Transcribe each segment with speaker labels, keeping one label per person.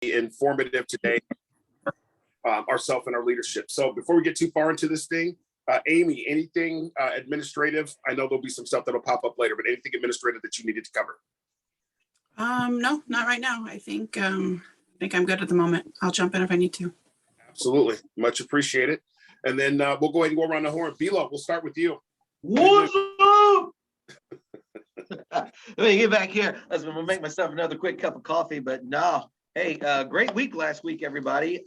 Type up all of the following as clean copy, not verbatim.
Speaker 1: informative today, ourselves and our leadership. So before we get too far into this thing, Amy, anything administrative? I know there'll be some stuff that'll pop up later, but anything administrative that you needed to cover?
Speaker 2: No, not right now. I think I'm good at the moment. I'll jump in if I need to.
Speaker 1: Absolutely. Much appreciated. And then we'll go ahead and go around the horn. Bilo, we'll start with you.
Speaker 3: What's up? Let me get back here. I was going to make myself another quick cup of coffee, but no. Hey, great week last week, everybody.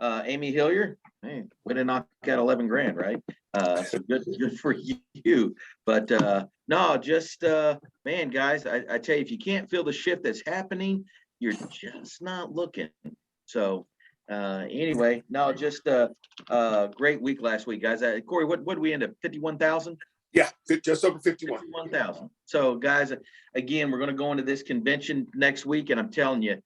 Speaker 3: Amy Hillier, hey, way to knock out 11 grand, right? So good for you. But no, just man, guys, I tell you, if you can't feel the shift that's happening, you're just not looking. So anyway, no, just great week last week, guys. Corey, what did we end up? 51,000?
Speaker 1: Yeah, just over
Speaker 3: 51,000. So guys, again, we're going to go into this convention next week, and I'm telling you,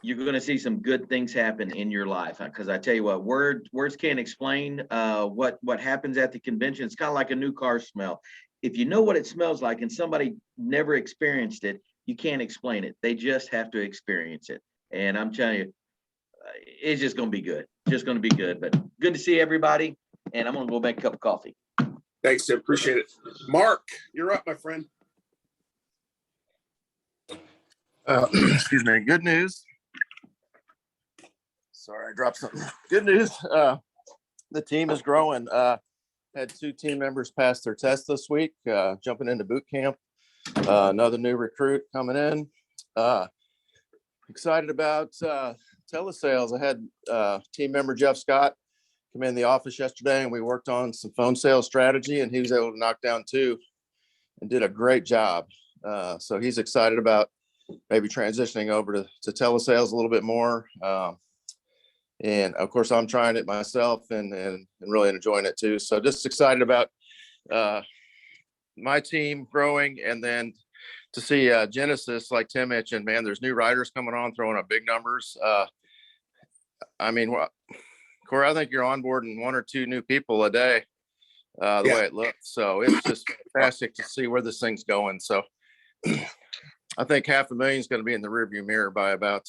Speaker 3: you're going to see some good things happen in your life. Because I tell you what, words can't explain what happens at the convention. It's kind of like a new car smell. If you know what it smells like and somebody never experienced it, you can't explain it. They just have to experience it. And I'm telling you, it's just going to be good. Just going to be good. But good to see everybody. And I'm going to go make a cup of coffee.
Speaker 1: Thanks, Tim. Appreciate it. Mark, you're up, my friend.
Speaker 4: Excuse me. Good news. Sorry, I dropped something. Good news. The team is growing. Had 2 team members pass their test this week, jumping into boot camp. Another new recruit coming in. Excited about telesales. I had team member Jeff Scott come in the office yesterday, and we worked on some phone sales strategy, and he was able to knock down 2 and did a great job. So he's excited about maybe transitioning over to telesales a little bit more. And of course, I'm trying it myself and really enjoying it too. So just excited about my team growing, and then to see Genesis, like Tim mentioned, man, there's new riders coming on, throwing up big numbers. I mean, Corey, I think you're onboarding 1 or 2 new people a day, the way it looks. So it's just fantastic to see where this thing's going. So I think $500,000 is going to be in the rearview mirror by about,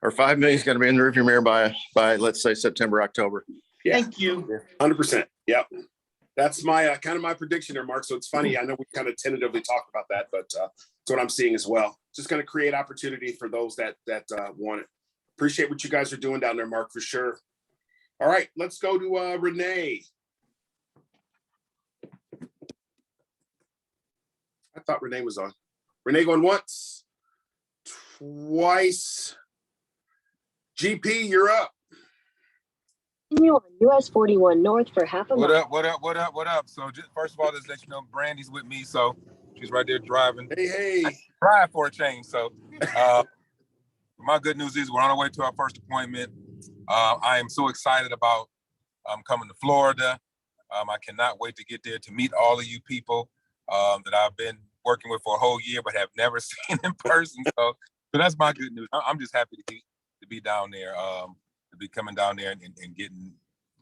Speaker 4: or $5 million is going to be in the rearview mirror by let's say September, October.
Speaker 1: Yeah.
Speaker 3: Thank you.
Speaker 1: 100%. Yep. That's my kind of my prediction there, Mark. So it's funny. I know we kind of tentatively talked about that, but it's what I'm seeing as well. Just going to create opportunity for those that want it. Appreciate what you guys are doing down there, Mark, for sure. All right, let's go to Renee. I thought Renee was on. Renee going once, twice. GP, you're up.
Speaker 5: Continue on US 41 North for half a mile.
Speaker 6: What up? So just, first of all, just let you know, Brandy's with me, so she's right there driving.
Speaker 1: Hey.
Speaker 6: Drive for a change. So my good news is we're on our way to our first appointment. I am so excited about coming to Florida. I cannot wait to get there to meet all of you people that I've been working with for a whole year, but have never seen in person. So that's my good news. I'm just happy to be down there, to be coming down there and getting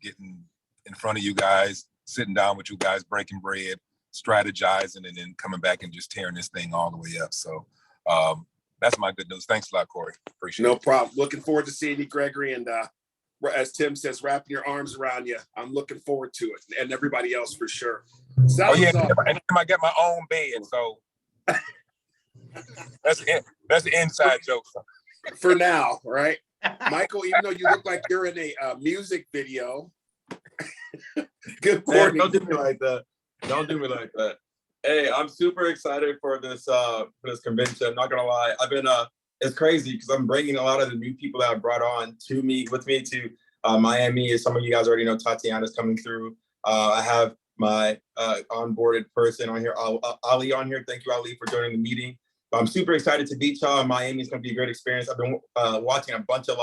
Speaker 6: in front of you guys, sitting down with you guys, breaking bread, strategizing, and then coming back and just tearing this thing all the way up. So that's my good news. Thanks a lot, Corey. Appreciate it.
Speaker 1: No problem. Looking forward to seeing you, Gregory. And as Tim says, wrapping your arms around you. I'm looking forward to it, and everybody else for sure.
Speaker 6: And I got my own bed, so that's the inside joke.
Speaker 1: For now, right? Michael, even though you look like you're in a music video. Good morning.
Speaker 7: Man, don't do me like that. Hey, I'm super excited for this convention. I'm not gonna lie. I've been it's crazy because I'm bringing a lot of the new people that I brought on with me to Miami. As some of you guys already know, Tatiana's coming through. I have my onboarded person on here, Ali on here. Thank you, Ali, for joining the meeting. But I'm super excited to meet y'all. Miami is gonna be a great experience. I've been watching a bunch of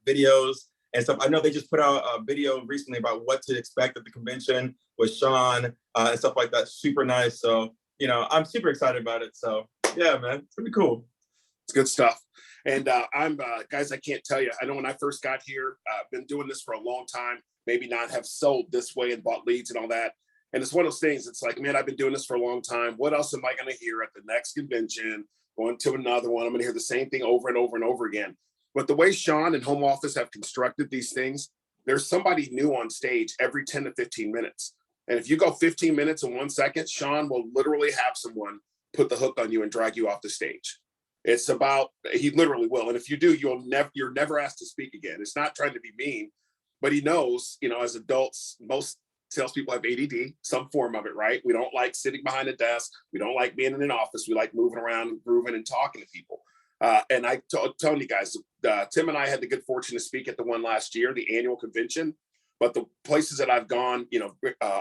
Speaker 7: videos and stuff. I know they just put out a video recently about what to expect at the convention with Sean and stuff like that. Super nice. So, I'm super excited about it. So yeah, man, it's gonna be cool.
Speaker 1: It's good stuff. And I'm guys, I can't tell you. I know when I first got here, I've been doing this for a long time, maybe not have sold this way and bought leads and all that. And it's one of those things, it's like, man, I've been doing this for a long time. What else am I going to hear at the next convention going to another one. I'm going to hear the same thing over and over and over again. But the way Sean and home office have constructed these things, there's somebody new on stage every 10 to 15 minutes. And if you go 15 minutes and 1 second, Sean will literally have someone put the hook on you and drag you off the stage. It's about, he literally will. And if you do, you're never asked to speak again. It's not trying to be mean, but he knows, you know, as adults, most salespeople have ADD, some form of it, right? We don't like sitting behind a desk. We don't like being in an office. We like moving around and grooving and talking to people. And I told you guys, Tim and I had the good fortune to speak at the one last year, the annual convention. But the places that I've gone, you know,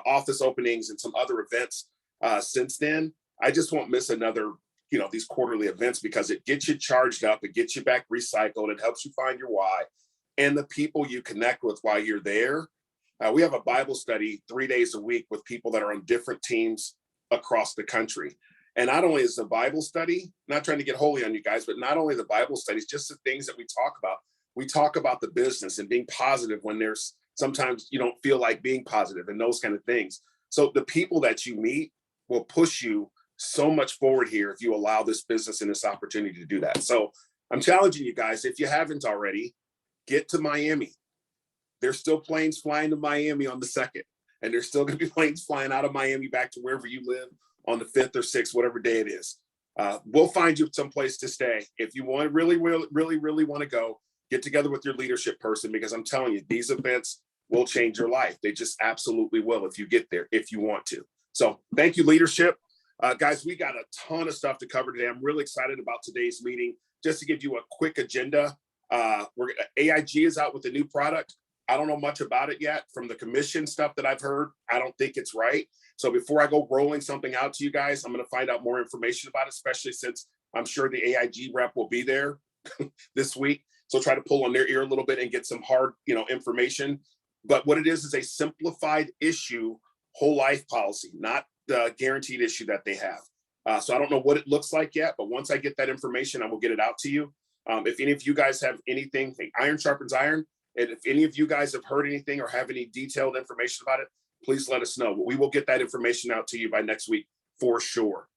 Speaker 1: office openings and some other events since then, I just won't miss another, you know, these quarterly events, because it gets you charged up, it gets you back recycled, it helps you find your why, and the people you connect with while you're there. We have a Bible study 3 days a week with people that are on different teams across the country. And not only is the Bible study, not trying to get holy on you guys, but not only the Bible studies, just the things that we talk about the business and being positive when there's sometimes you don't feel like being positive and those kind of things. So the people that you meet will push you so much forward here if you allow this business and this opportunity to do that. So I'm challenging you guys, if you haven't already, get to Miami. There's still planes flying to Miami on the 2nd, and there's still going to be planes flying out of Miami back to wherever you live on the 5th or 6th, whatever day it is. We'll find you some place to stay. If you want to really want to go, get together with your leadership person, because I'm telling you, these events will change your life. They just absolutely will if you get there, if you want to. So thank you, leadership. Guys, we got a ton of stuff to cover today. I'm really excited about today's meeting. Just to give you a quick agenda, AIG is out with a new product. I don't know much about it yet. From the commission stuff that I've heard, I don't think it's right. So before I go rolling something out to you guys, I'm going to find out more information about it, especially since I'm sure the AIG rep will be there this week. So try to pull on their ear a little bit and get some hard, you know, information. But what it is a simplified issue, whole life policy, not the guaranteed issue that they have. So I don't know what it looks like yet, but once I get that information, I will get it out to you. If any of you guys have anything, iron sharpens iron. And if any of you guys have heard anything or have any detailed information about it, please let us know. But we will get that information out to you by next week for sure.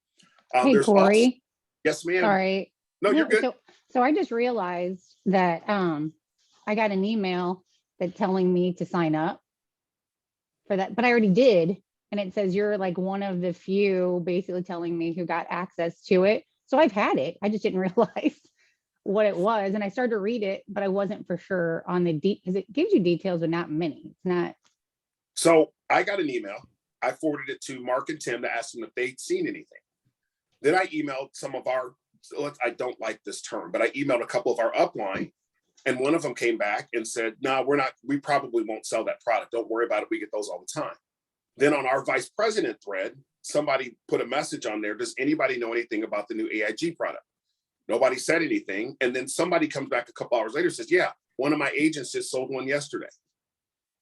Speaker 8: Hey, Corey.
Speaker 1: Yes, ma'am.
Speaker 8: Sorry.
Speaker 1: No, you're good.
Speaker 8: So I just realized that I got an email that telling me to sign up for that, but I already did. And it says you're like one of the few basically telling me who got access to it. So I've had it. I just didn't realize what it was. And I started to read it, but I wasn't for sure on the because it gives you details, but not many. It's not.
Speaker 1: So I got an email. I forwarded it to Mark and Tim to ask them if they'd seen anything. Then I emailed some of our, I don't like this term, but I emailed a couple of our upline, and one of them came back and said, no, we probably won't sell that product. Don't worry about it. We get those all the time. Then on our vice president thread, somebody put a message on there. Does anybody know anything about the new AIG product? Nobody said anything. And then somebody comes back a couple hours later and says, yeah, one of my agents just sold one yesterday.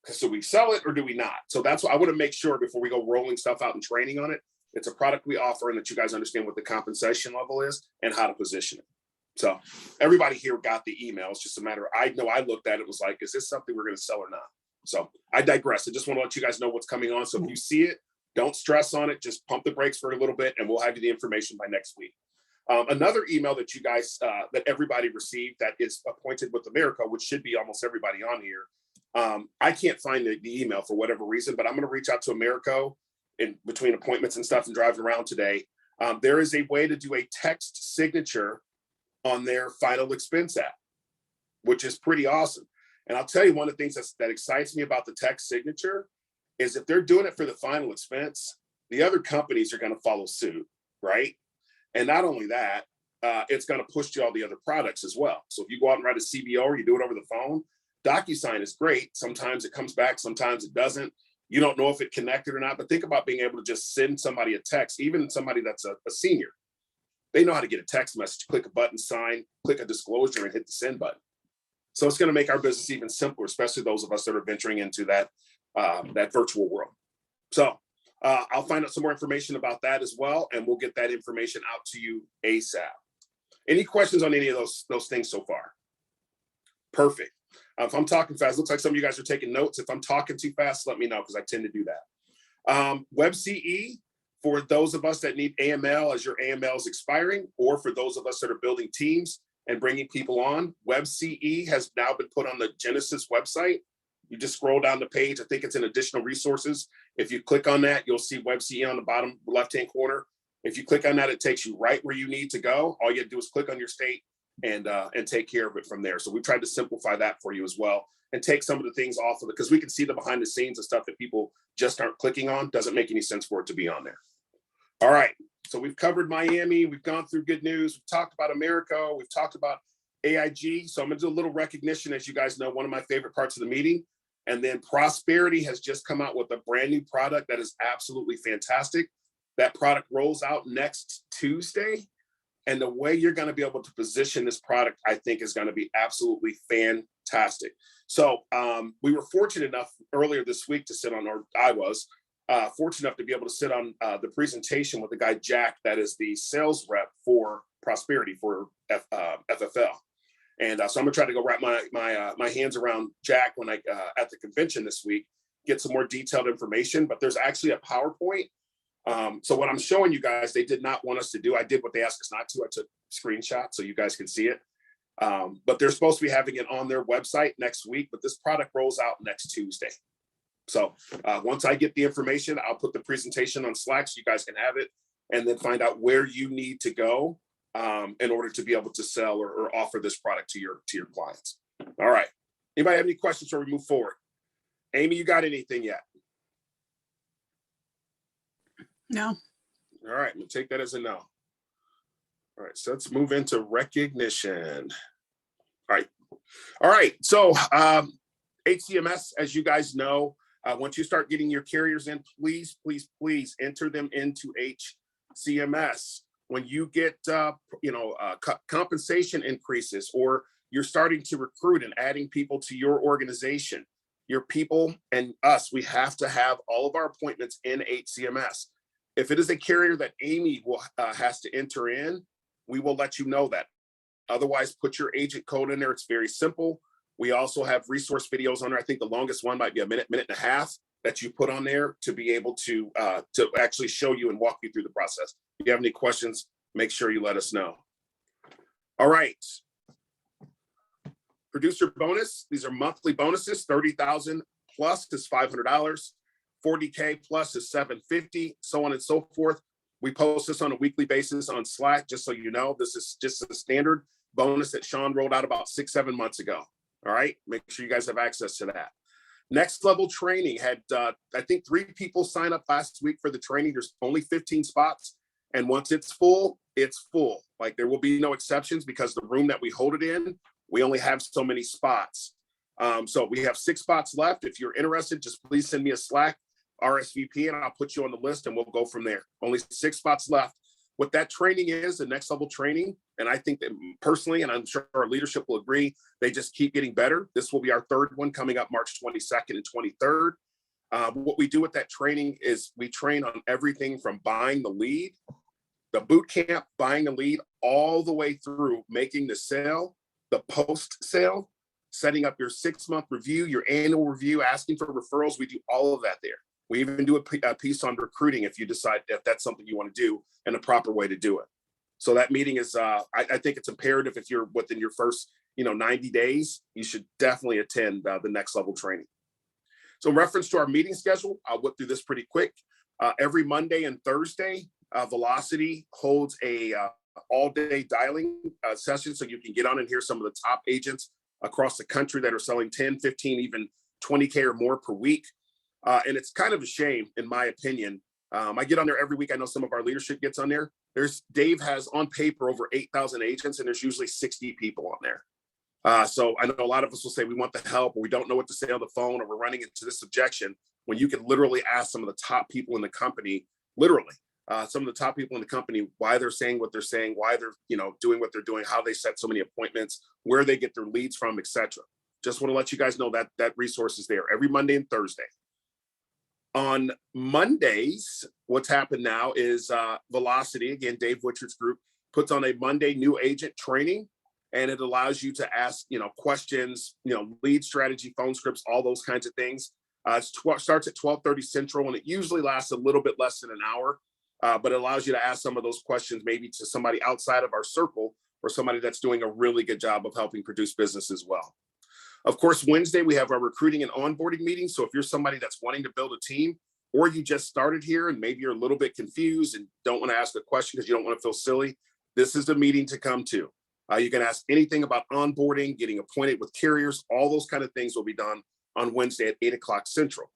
Speaker 1: So we sell it or do we not? So that's what I want to make sure before we go rolling stuff out and training on it. It's a product we offer, and that you guys understand what the compensation level is and how to position it. So everybody here got the email. It's just a matter of, I know I looked at it, was like, is this something we're going to sell or not? So I digress. I just want to let you guys know what's coming on. So if you see it, don't stress on it. Just pump the brakes for a little bit, and we'll have you the information by next week. Another email that you guys, that everybody received that is appointed with America, which should be almost everybody on here. I can't find the email for whatever reason, but I'm going to reach out to America in between appointments and stuff and driving around today. There is a way to do a text signature on their final expense app, which is pretty awesome. And I'll tell you, one of the things that excites me about the text signature is if they're doing it for the final expense, the other companies are going to follow suit, right? And not only that, it's going to push to all the other products as well. So if you go out and write a CBO or you do it over the phone, DocuSign is great. Sometimes it comes back, sometimes it doesn't. You don't know if it connected or not, but think about being able to just send somebody a text, even somebody that's a senior. They know how to get a text message, click a button, sign, click a disclosure, and hit the send button. So it's going to make our business even simpler, especially those of us that are venturing into that virtual world. So I'll find out some more information about that as well, and we'll get that information out to you ASAP. Any questions on any of those things so far? Perfect. If I'm talking fast, looks like some of you guys are taking notes. If I'm talking too fast, let me know, because I tend to do that. WebCE, For those of us that need AML as your AML is expiring, or for those of us that are building teams and bringing people on, WebCE has now been put on the Genesis website. You just scroll down the page. I think it's in additional resources. If you click on that, you'll see WebCE on the bottom left-hand corner. If you click on that, it takes you right where you need to go. All you have to do is click on your state and take care of it from there. So we tried to simplify that for you as well and take some of the things off of it, because we can see the behind the scenes of stuff that people just aren't clicking on. Doesn't make any sense for it to be on there. All right, so we've covered Miami. We've gone through good news. We've talked about America. We've talked about AIG. So I'm gonna do a little recognition. As you guys know, one of my favorite parts of the meeting. And then Prosperity has just come out with a brand new product that is absolutely fantastic. That product rolls out next Tuesday. And the way you're going to be able to position this product, I think, is going to be absolutely fantastic. So we were fortunate enough earlier this week to sit on, or I was fortunate enough to be able to sit on the presentation with the guy, Jack, that is the sales rep for Prosperity for FFL. And so I'm gonna try to go wrap my hands around Jack when I at the convention this week, get some more detailed information. But there's actually a PowerPoint. So what I'm showing you guys, they did not want us to do. I did what they asked us not to. I took screenshots so you guys can see it. But they're supposed to be having it on their website next week. But this product rolls out next Tuesday. So once I get the information, I'll put the presentation on Slack so you guys can have it, and then find out where you need to go in order to be able to sell or offer this product to your clients. All right. Anybody have any questions before we move forward? Amy, you got anything yet?
Speaker 2: No.
Speaker 1: All right, we'll take that as a no. All right, so let's move into recognition. All right. So HCMS, as you guys know, once you start getting your carriers in, please enter them into HCMS. When you get compensation increases, or you're starting to recruit and adding people to your organization, your people and us, we have to have all of our appointments in HCMS. If it is a carrier that Amy has to enter in, we will let you know that. Otherwise, put your agent code in there. It's very simple. We also have resource videos on there. I think the longest one might be a minute and a half that you put on there to be able to actually show you and walk you through the process. If you have any questions, make sure you let us know. All right. Producer bonus. These are monthly bonuses. 30,000 plus is $500. 40K plus is $750, so on and so forth. We post this on a weekly basis on Slack, just so you know. This is just a standard bonus that Sean rolled out about 6-7 months ago. All right, make sure you guys have access to that. Next level training had, I think 3 people sign up last week for the training. There's only 15 spots. And once it's full, it's full. Like, there will be no exceptions, because the room that we hold it in, we only have so many spots. So we have 6 spots left. If you're interested, just please send me a Slack RSVP and I'll put you on the list and we'll go from there. Only 6 spots left. What that training is, the next level training, and I think that personally, and I'm sure our leadership will agree, they just keep getting better. This will be our 3rd one, coming up March 22nd and 23rd. What we do with that training is we train on everything from buying the lead, the boot camp, buying the lead, all the way through making the sale, the post sale, setting up your 6-month review, your annual review, asking for referrals. We do all of that there. We even do a piece on recruiting if you decide if that's something you want to do, and a proper way to do it. So that meeting is, I think it's imperative. If you're within your first 90 days, you should definitely attend the next level training. So in reference to our meeting schedule, I'll whip through this pretty quick. Every Monday and Thursday, Velocity holds a all-day dialing session, so you can get on and hear some of the top agents across the country that are selling 10, 15, even 20K or more per week. And it's kind of a shame, in my opinion. I get on there every week. I know some of our leadership gets on there. Dave has on paper over 8,000 agents, and there's usually 60 people on there. So I know a lot of us will say we want the help, or we don't know what to say on the phone, or we're running into this objection, when you can literally ask some of the top people in the company, some of the top people in the company, why they're saying what they're saying, why they're doing what they're doing, how they set so many appointments, where they get their leads from, etc. Just want to let you guys know that resource is there every Monday and Thursday. On Mondays, what's happened now is Velocity, again, Dave Wichard's group, puts on a Monday new agent training, and it allows you to ask, questions, lead strategy, phone scripts, all those kinds of things. It starts at 12:30 Central, and it usually lasts a little bit less than an hour. but it allows you to ask some of those questions maybe to somebody outside of our circle or somebody that's doing a really good job of helping produce business as well. Of course, Wednesday, we have our recruiting and onboarding meeting. So if you're somebody that's wanting to build a team, or you just started here and maybe you're a little bit confused and don't want to ask a question because you don't want to feel silly, this is the meeting to come to. You can ask anything about onboarding, getting appointed with carriers, all those kind of things will be done on Wednesday at 8 o'clock Central.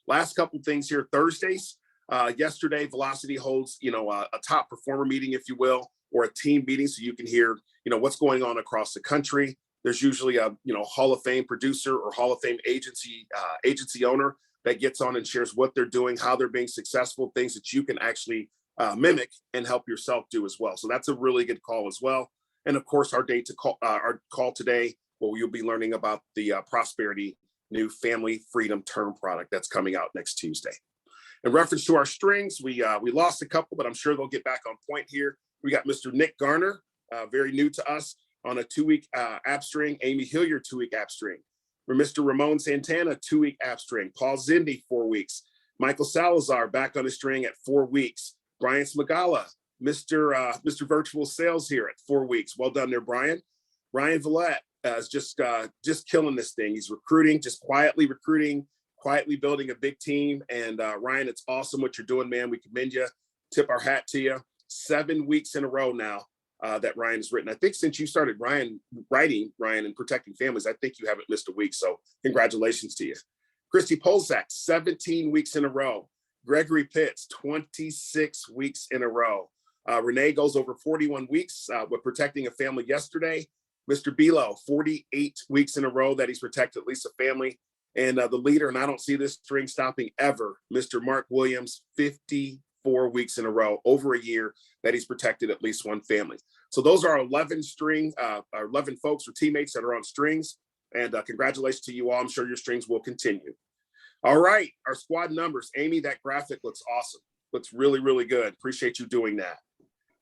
Speaker 1: Last couple things here, Thursdays. Yesterday, Velocity holds, a top performer meeting, if you will, or a team meeting, so you can hear, what's going on across the country. There's usually a, Hall of Fame producer or Hall of Fame agency owner that gets on and shares what they're doing, how they're being successful, things that you can actually mimic and help yourself do as well. So that's a really good call as well. And of course, our call today, where you'll be learning about the Prosperity new Family Freedom Term product that's coming out next Tuesday. In reference to our strings, we lost a couple, but I'm sure they'll get back on point here. We got Mr. Nick Garner, very new to us, on a 2-week app string. Amy Hilliard, 2-week app string. For Mr. Ramon Santana, 2-week app string. Paul Zindi, 4 weeks. Michael Salazar back on the string at 4 weeks. Brian Smagala, Mr. Virtual Sales here at 4 weeks. Well done there, Brian. Ryan Villette is just killing this thing. He's recruiting, just quietly recruiting, quietly building a big team. And Ryan, it's awesome what you're doing, man. We commend you. Tip our hat to you. 7 weeks in a row now that Ryan has written. I think since you started writing, Ryan, and protecting families, I think you haven't missed a week. So congratulations to you. Christy Polzak, 17 weeks in a row. Gregory Pitts, 26 weeks in a row. Renee goes over 41 weeks with protecting a family yesterday. Mr. Bilo, 48 weeks in a row that he's protected at least a family. And the leader, and I don't see this string stopping ever, Mr. Mark Williams, 54 weeks in a row, over a year that he's protected at least one family. So those are our 11 folks or teammates that are on strings. And congratulations to you all. I'm sure your strings will continue. All right, our squad numbers. Amy, that graphic looks awesome. Looks really, really good. Appreciate you doing that.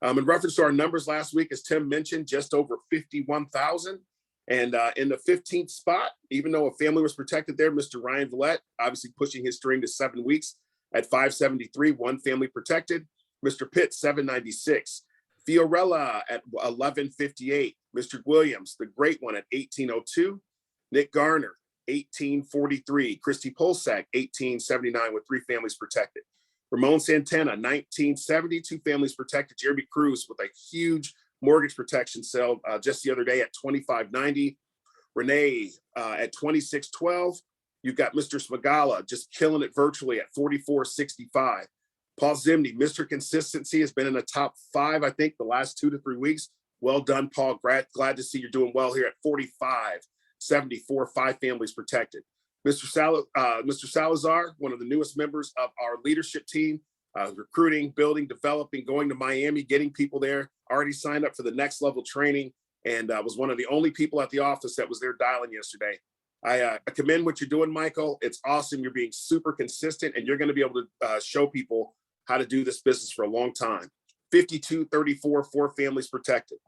Speaker 1: In reference to our numbers last week, as Tim mentioned, just over 51,000. And in the 15th spot, even though a family was protected there, Mr. Ryan Villette, obviously pushing his string to 7 weeks at 573, one family protected. Mr. Pitt, 796. Fiorella at 1158. Mr. Williams, the great one, at 1802. Nick Garner, 1843. Christy Polsak, 1879, with 3 families protected. Ramon Santana, 1970, 2 families protected. Jeremy Cruz with a huge mortgage protection sale just the other day at 2590. Renee at 2612. You've got Mr. Smagala just killing it virtually at 4465. Paul Zimney, Mr. Consistency, has been in the top 5, I think, the last 2 to 3 weeks. Well done, Paul. Glad to see you're doing well here at 4574, 5 families protected. Mr. Salazar, one of the newest members of our leadership team, recruiting, building, developing, going to Miami, getting people there, already signed up for the next level training, and was one of the only people at the office that was there dialing yesterday. I commend what you're doing, Michael. It's awesome. You're being super consistent, and you're going to be able to show people how to do this business for a long time. 5234, 4 families protected.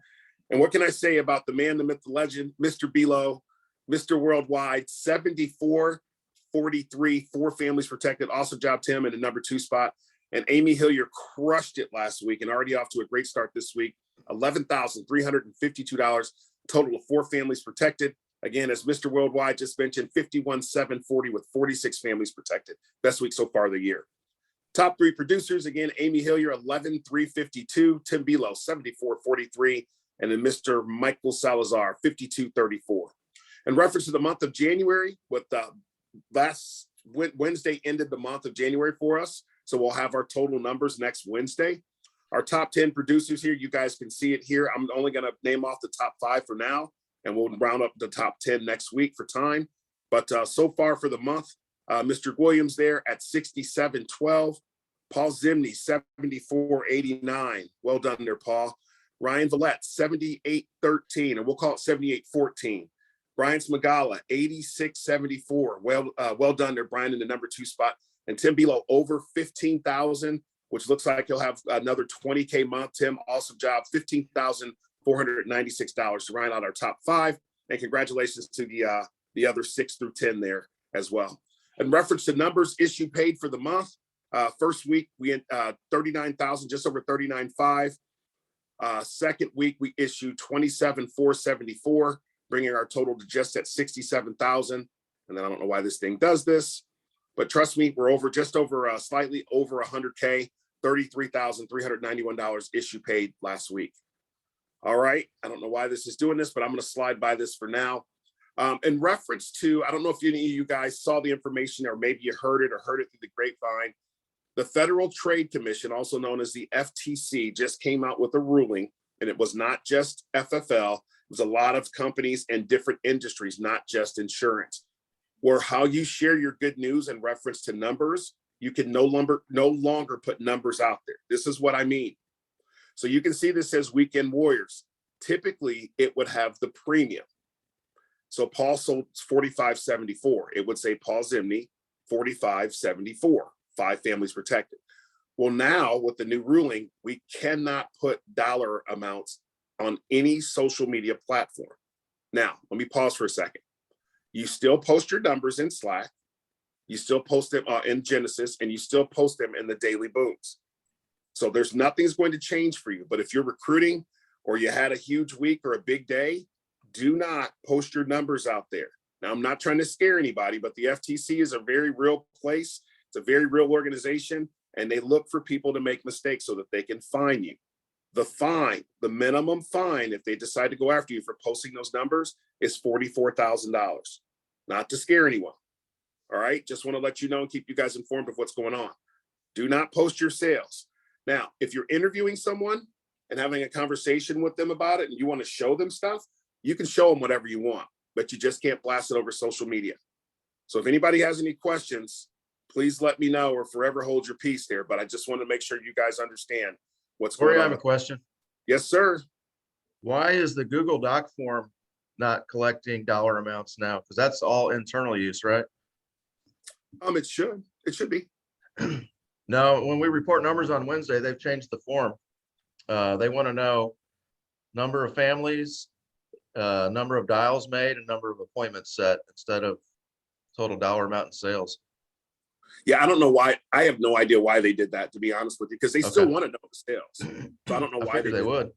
Speaker 1: And what can I say about the man, the myth, the legend, Mr. Bilo, Mr. Worldwide, 7443, 4 families protected. Also job Tim in the number 2 spot. And Amy Hilliard crushed it last week and already off to a great start this week. $11,352, total of 4 families protected. Again, as Mr. Worldwide just mentioned, 51,740 with 46 families protected. Best week so far of the year. Top 3 producers, again, Amy Hilliard, 11,352, Tim Bilo, 7443, and then Mr. Michael Salazar, 5234. In reference to the month of January, with last Wednesday ended the month of January for us. So we'll have our total numbers next Wednesday. Our top 10 producers here, you guys can see it here. I'm only going to name off the top 5 for now, and we'll round up the top 10 next week for time. But so far for the month, Mr. Williams there at 6712. Paul Zimney, 7489. Well done there, Paul. Ryan Villette, 7813, and we'll call it 7814. Brian Smagala, 8674. Well done there, Brian, in the number 2 spot. And Tim Bilo over 15,000, which looks like he'll have another 20K month. Tim, awesome job, $15,496 to round out our top 5. And congratulations to the other 6 through 10 there as well. In reference to numbers issued paid for the month, First week, we had 39,000, just over 39.5. Second week, we issued 27,474, bringing our total to just at 67,000. And then I don't know why this thing does this, but trust me, we're over just over slightly over 100K, $33,391 issue paid last week. All right, I don't know why this is doing this, but I'm going to slide by this for now. In reference to, I don't know if any of you guys saw the information or maybe you heard it through the grapevine. The Federal Trade Commission, also known as the FTC, just came out with a ruling, and it was not just FFL. It was a lot of companies and different industries, not just insurance, where how you share your good news in reference to numbers, you can no longer put numbers out there. This is what I mean. So you can see this says Weekend Warriors. Typically, it would have the premium. So Paul sold 45.74. It would say Paul Zimney 45.74. 5 families protected. Well, now with the new ruling, we cannot put dollar amounts on any social media platform. Now, let me pause for a second. You still post your numbers in Slack. You still post them in Genesis, and you still post them in the daily booms. So there's nothing's going to change for you. But if you're recruiting or you had a huge week or a big day, do not post your numbers out there. Now, I'm not trying to scare anybody, but the FTC is a very real place. It's a very real organization, and they look for people to make mistakes so that they can fine you. The fine, the minimum fine, if they decide to go after you for posting those numbers, is $44,000. Not to scare anyone. All right, just want to let you know and keep you guys informed of what's going on. Do not post your sales. Now, if you're interviewing someone and having a conversation with them about it and you want to show them stuff, you can show them whatever you want, but you just can't blast it over social media. So if anybody has any questions, please let me know or forever hold your peace there. But I just want to make sure you guys understand what's going on.
Speaker 4: I have a question.
Speaker 1: Yes, sir.
Speaker 4: Why is the Google Doc form not collecting dollar amounts now? Because that's all internal use, right?
Speaker 1: It should be.
Speaker 4: No, when we report numbers on Wednesday, they've changed the form. They want to know number of families, number of dials made, and number of appointments set instead of total dollar amount in sales.
Speaker 1: Yeah, I don't know why. I have no idea why they did that, to be honest with you, because they still want to know the sales. So I don't know why
Speaker 4: they would.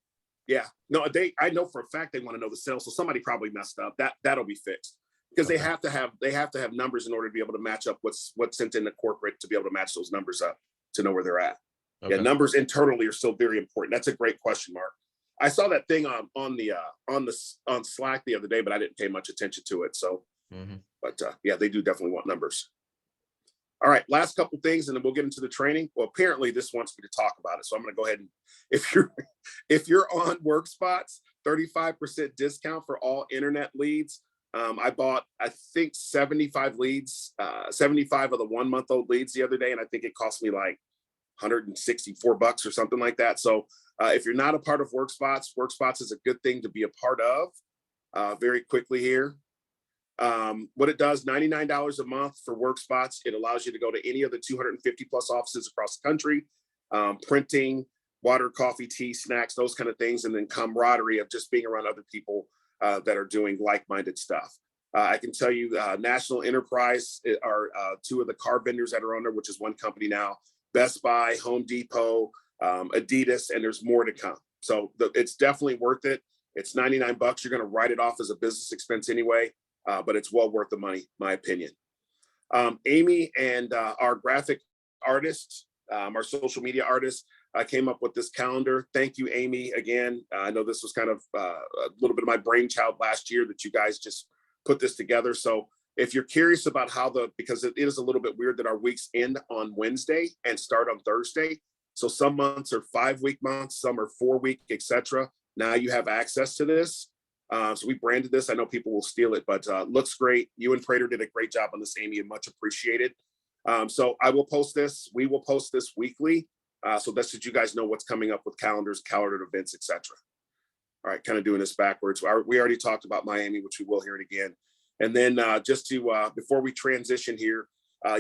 Speaker 1: Yeah, no, I know for a fact they want to know the sales. So somebody probably messed up. That'll be fixed because they have to have numbers in order to be able to match up what's sent in the corporate to be able to match those numbers up to know where they're at. Okay. Yeah, numbers internally are still very important. That's a great question, Mark. I saw that thing on Slack the other day, but I didn't pay much attention to it. So, but yeah, they do definitely want numbers. All right, last couple things, and then we'll get into the training. Well, apparently this wants me to talk about it, so I'm going to go ahead and if you're on WorkSpots, 35% discount for all internet leads. I bought, I think 75 leads, 75 of the 1-month-old leads the other day, and I think it cost me like $164 or something like that. So if you're not a part of WorkSpots is a good thing to be a part of. Very quickly here. What it does, $99 a month for WorkSpots. It allows you to go to any of the 250 plus offices across the country, printing, water, coffee, tea, snacks, those kind of things, and then camaraderie of just being around other people that are doing like-minded stuff. I can tell you National Enterprise are 2 of the car vendors that are on there, which is one company now, Best Buy, Home Depot, Adidas, and there's more to come. So it's definitely worth it. It's $99. You're going to write it off as a business expense anyway. But it's well worth the money, my opinion. Amy and our graphic artists, our social media artists, came up with this calendar. Thank you, Amy, again. I know this was kind of a little bit of my brainchild last year that you guys just put this together. So if you're curious about because it is a little bit weird that our weeks end on Wednesday and start on Thursday. So some months are 5-week months, some are 4-week, etc. Now you have access to this. So we branded this. I know people will steal it, but looks great. You and Prater did a great job on this, Amy, and much appreciated. So I will post this. We will post this weekly. So that's so that you guys know what's coming up with calendars, calendared events, etc. All right, kind of doing this backwards. We already talked about Miami, which we will hear it again. And then just to, before we transition here,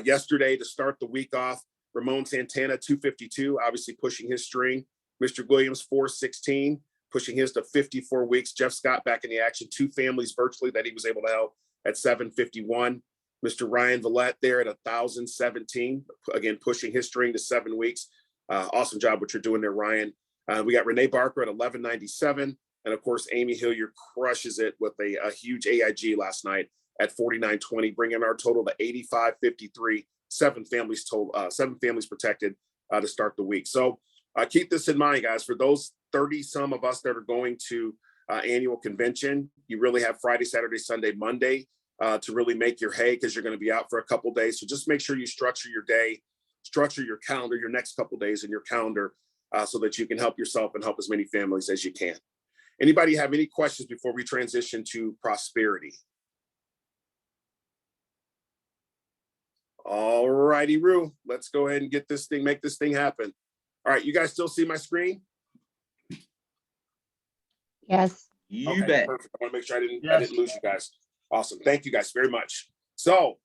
Speaker 1: yesterday to start the week off, Ramon Santana, 252, obviously pushing his string. Mr. Williams, 416. Pushing his to 54 weeks. Jeff Scott back in the action, 2 families virtually that he was able to help at 751. Mr. Ryan Villette there at 1,017, again, pushing his string to 7 weeks. Awesome job what you're doing there, Ryan. We got Renee Barker at 1197. And of course, Amy Hilliard crushes it with a huge AIG last night at 4920, bringing our total to 8553, 7 families protected to start the week. So keep this in mind, guys. For those 30 some of us that are going to annual convention, you really have Friday, Saturday, Sunday, Monday to really make your hay, because you're going to be out for a couple days. So just make sure you structure your day, structure your calendar, your next couple days in your calendar, so that you can help yourself and help as many families as you can. Anybody have any questions before we transition to prosperity? All righty, Rue, let's go ahead and get this thing, make this thing happen. All right, you guys still see my screen?
Speaker 8: Yes.
Speaker 3: You bet.
Speaker 1: Perfect. I want to make sure I didn't lose you guys. Awesome. Thank you guys very much. So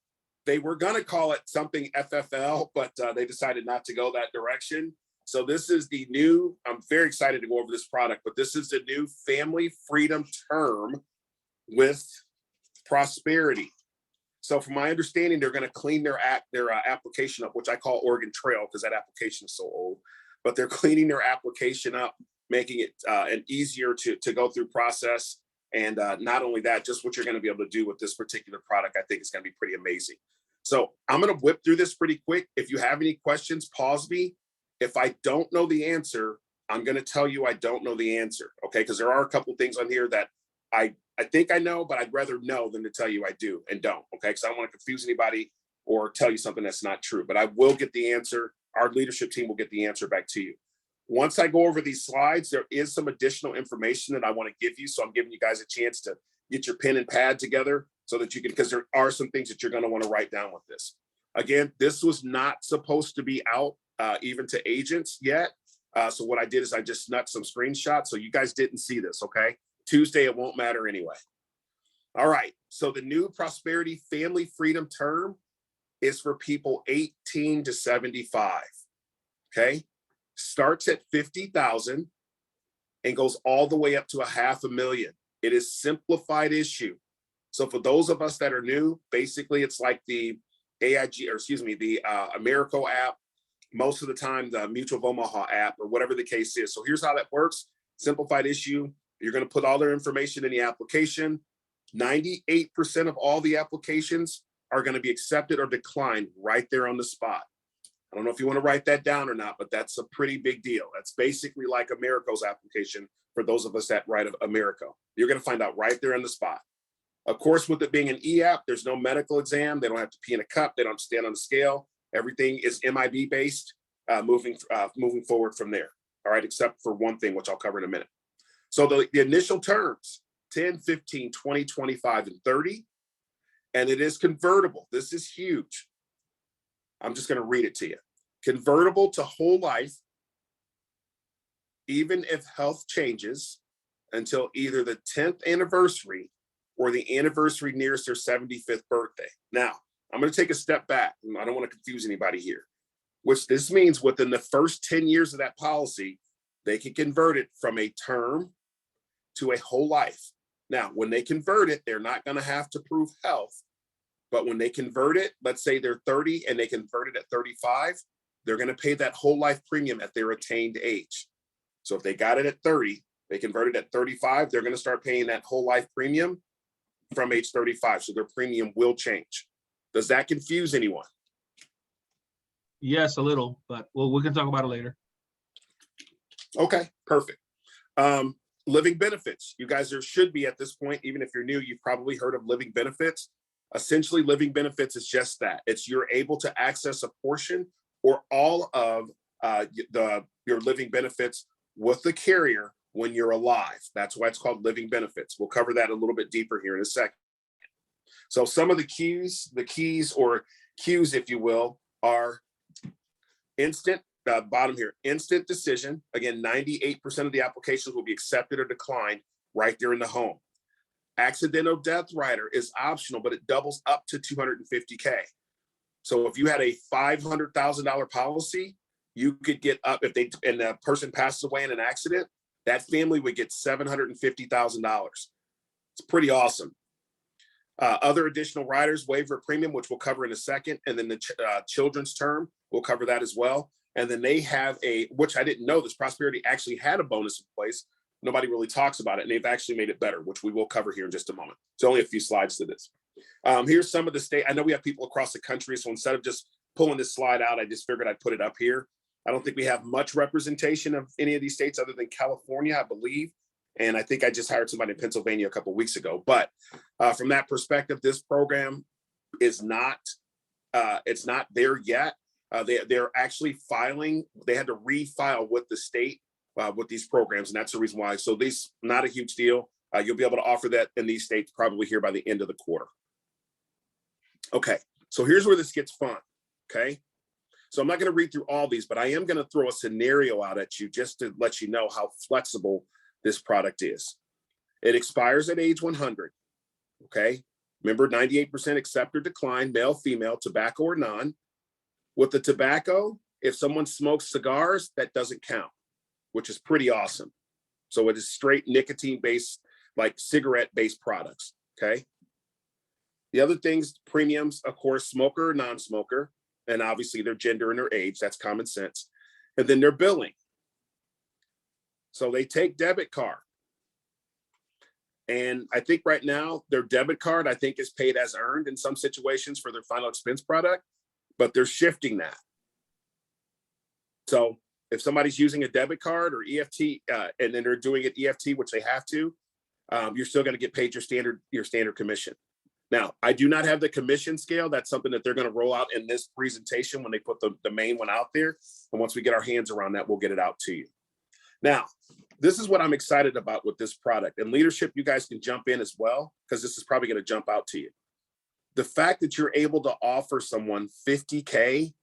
Speaker 1: they were going to call it something FFL, but they decided not to go that direction. So this is the new, I'm very excited to go over this product, but this is the new family freedom term with prosperity. So from my understanding, they're going to clean their application up, which I call Oregon Trail because that application is so old, but they're cleaning their application up, making it an easier to go through process. And not only that, just what you're going to be able to do with this particular product, I think is going to be pretty amazing. So I'm going to whip through this pretty quick. If you have any questions, pause me. If I don't know the answer, I'm going to tell you I don't know the answer, okay? Because there are a couple things on here that I think I know, but I'd rather know than to tell you I do and don't, okay? Because I don't want to confuse anybody or tell you something that's not true, but I will get the answer. Our leadership team will get the answer back to you. Once I go over these slides, there is some additional information that I want to give you. So I'm giving you guys a chance to get your pen and pad together so that you can, because there are some things that you're going to want to write down with this. Again, this was not supposed to be out even to agents yet. So what I did is I just snuck some screenshots. So you guys didn't see this, okay? Tuesday, it won't matter anyway. All right. So the new prosperity family freedom term is for people 18 to 75, okay? Starts at 50,000 and goes all the way up to $500,000. It is simplified issue. So for those of us that are new, basically it's like the AIG, or excuse me, the Americo app, most of the time the Mutual of Omaha app, or whatever the case is. So here's how that works. Simplified issue. You're going to put all their information in the application. 98% of all the applications are going to be accepted or declined right there on the spot. I don't know if you want to write that down or not, but that's a pretty big deal. That's basically like Americo's application for those of us that write Americo. You're going to find out right there on the spot. Of course, with it being an e-app, there's no medical exam. They don't have to pee in a cup. They don't stand on the scale. Everything is MIB based, moving forward from there. All right, except for one thing, which I'll cover in a minute. So the initial terms, 10, 15, 20, 25, and 30, and it is convertible. This is huge. I'm just going to read it to you. Convertible to whole life, even if health changes, until either the 10th anniversary or the anniversary nearest their 75th birthday. Now, I'm going to take a step back. I don't want to confuse anybody here, which this means within the first 10 years of that policy, they can convert it from a term to a whole life. Now, when they convert it, they're not going to have to prove health. But when they convert it, let's say they're 30 and they convert it at 35, they're going to pay that whole life premium at their attained age. So if they got it at 30, they converted at 35, they're going to start paying that whole life premium from age 35. So their premium will change. Does that confuse anyone?
Speaker 9: Yes, a little, but we can talk about it later.
Speaker 1: Okay, perfect. Living benefits. You guys should be at this point, even if you're new, you've probably heard of living benefits. Essentially, living benefits is just that. It's you're able to access a portion or all of your living benefits with the carrier when you're alive. That's why it's called living benefits. We'll cover that a little bit deeper here in a second. So some of the keys, if you will, are instant, bottom here, instant decision. Again, 98% of the applications will be accepted or declined right there in the home. Accidental death rider is optional, but it doubles up to $250K. So if you had a $500,000 policy, you could get up, and the person passes away in an accident, that family would get $750,000. It's pretty awesome. Other additional riders, waiver premium, which we'll cover in a second, and then the children's term, we'll cover that as well. And then they have which I didn't know, this Prosperity actually had a bonus in place. Nobody really talks about it, and they've actually made it better, which we will cover here in just a moment. It's only a few slides to this. Here's some of the state. I know we have people across the country, so instead of just pulling this slide out, I just figured I'd put it up here. I don't think we have much representation of any of these states other than California, I believe. And I think I just hired somebody in Pennsylvania a couple of weeks ago. But from that perspective, this program is not, it's not there yet. They're actually filing. They had to refile with the state with these programs, and that's the reason why. So this not a huge deal. You'll be able to offer that in these states probably here by the end of the quarter. Okay, so here's where this gets fun. Okay, so I'm not going to read through all these, but I am going to throw a scenario out at you just to let you know how flexible this product is. It expires at age 100. Okay, remember 98% accept or decline, male, female, tobacco or non. With the tobacco, if someone smokes cigars, that doesn't count, which is pretty awesome. So it is straight nicotine-based, like cigarette-based products, okay? The other things, premiums, of course, smoker or non-smoker, and obviously their gender and their age, that's common sense. And then their billing. So they take debit card. And I think right now, their debit card, I think, is paid as earned in some situations for their final expense product, but they're shifting that. So if somebody's using a debit card or EFT, and then they're doing it EFT, which they have to, you're still going to get paid your standard commission. Now, I do not have the commission scale. That's something that they're going to roll out in this presentation when they put the main one out there. And once we get our hands around that, we'll get it out to you. Now, this is what I'm excited about with this product. And leadership, you guys can jump in as well, because this is probably going to jump out to you. The fact that you're able to offer someone $50K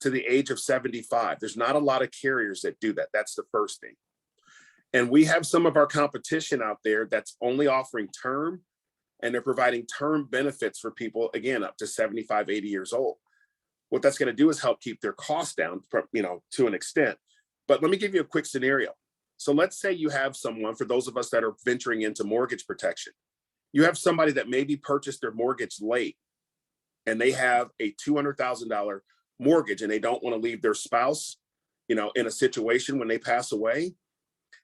Speaker 1: to the age of 75, there's not a lot of carriers that do that. That's the first thing. And we have some of our competition out there that's only offering term, and they're providing term benefits for people, again, up to 75, 80 years old. What that's going to do is help keep their costs down, to an extent. But let me give you a quick scenario. So let's say you have someone, for those of us that are venturing into mortgage protection, you have somebody that maybe purchased their mortgage late, and they have a $200,000 mortgage, and they don't want to leave their spouse, in a situation when they pass away.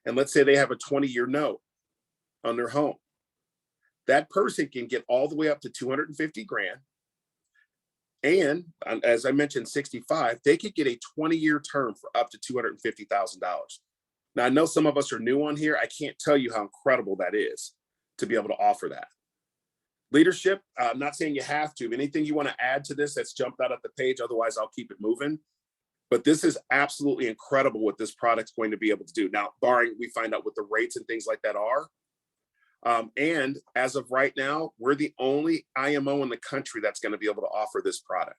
Speaker 1: And let's say they have a 20-year note on their home. That person can get all the way up to 250 grand. And as I mentioned, 65, they could get a 20-year term for up to $250,000. Now, I know some of us are new on here. I can't tell you how incredible that is to be able to offer that. Leadership, I'm not saying you have to. Anything you want to add to this that's jumped out at the page, otherwise I'll keep it moving. But this is absolutely incredible what this product's going to be able to do. Now, barring we find out what the rates and things like that are. And as of right now, we're the only IMO in the country that's going to be able to offer this product.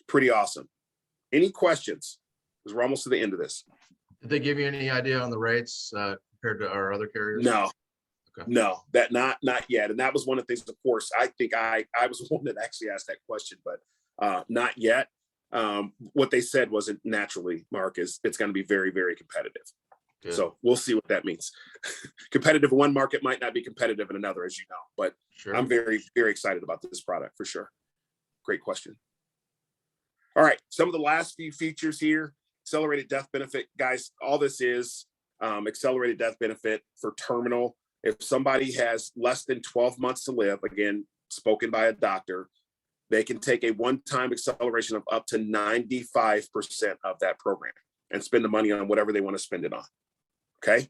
Speaker 1: Pretty awesome. Any questions? Because we're almost to the end of this.
Speaker 4: Did they give you any idea on the rates compared to our other carriers?
Speaker 1: No.
Speaker 4: Okay.
Speaker 1: No, that not yet. And that was one of the things, of course, I think I was the one that actually asked that question, but not yet. What they said wasn't naturally, Mark, is it's going to be very, very competitive. Good. So we'll see what that means. Competitive in one market might not be competitive in another, as you know, but sure. I'm very, very excited about this product for sure. Great question. All right. Some of the last few features here, accelerated death benefit, guys, all this is accelerated death benefit for terminal. If somebody has less than 12 months to live, again, spoken by a doctor, they can take a one-time acceleration of up to 95% of that program and spend the money on whatever they want to spend it on. Okay.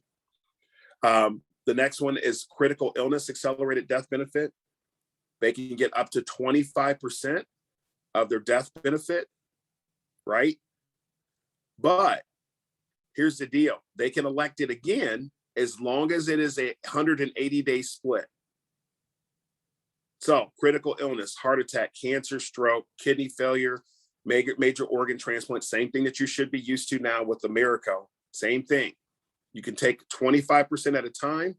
Speaker 1: The next one is critical illness accelerated death benefit. They can get up to 25% of their death benefit, right? But here's the deal. They can elect it again as long as it is a 180-day split. So critical illness, heart attack, cancer, stroke, kidney failure, major organ transplant, same thing that you should be used to now with Americo, same thing. You can take 25% at a time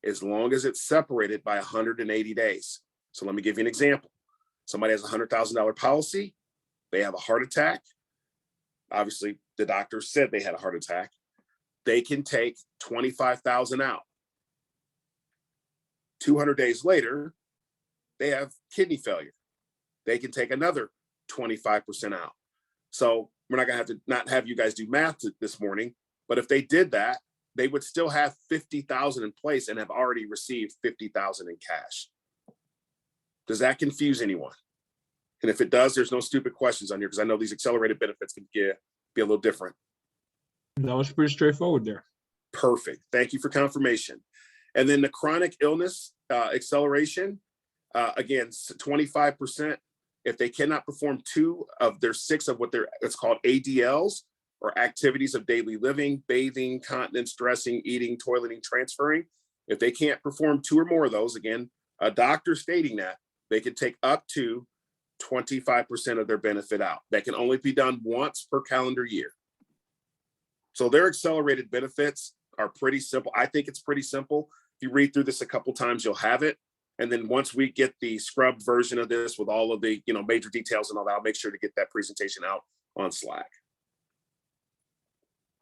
Speaker 1: as long as it's separated by 180 days. So let me give you an example. Somebody has a $100,000 policy. They have a heart attack. Obviously, the doctor said they had a heart attack. They can take $25,000 out. 200 days later, they have kidney failure. They can take another 25% out. So we're not going to not have you guys do math this morning, but if they did that, they would still have 50,000 in place and have already received 50,000 in cash. Does that confuse anyone? And if it does, there's no stupid questions on here, because I know these accelerated benefits can be a little different.
Speaker 9: That was pretty straightforward there.
Speaker 1: Perfect. Thank you for confirmation. And then the chronic illness acceleration, again, 25%. If they cannot perform 2 of their 6 of what it's called ADLs, or activities of daily living, bathing, continence, dressing, eating, toileting, transferring. If they can't perform 2 or more of those, again, a doctor stating that, they can take up to 25% of their benefit out. That can only be done once per calendar year. So their accelerated benefits are pretty simple. I think it's pretty simple. If you read through this a couple times, you'll have it. And then once we get the scrubbed version of this with all of the major details and all that, I'll make sure to get that presentation out on Slack.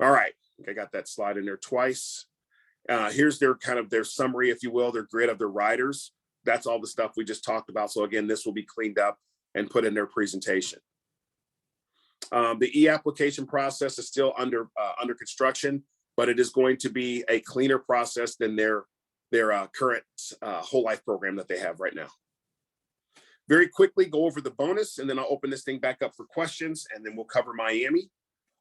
Speaker 1: All right, I got that slide in there twice. Here's their their summary, if you will, their grid of their riders. That's all the stuff we just talked about. So again, this will be cleaned up and put in their presentation. The e-application process is still under construction, but it is going to be a cleaner process than their current whole life program that they have right now. Very quickly go over the bonus, and then I'll open this thing back up for questions, and then we'll cover Miami.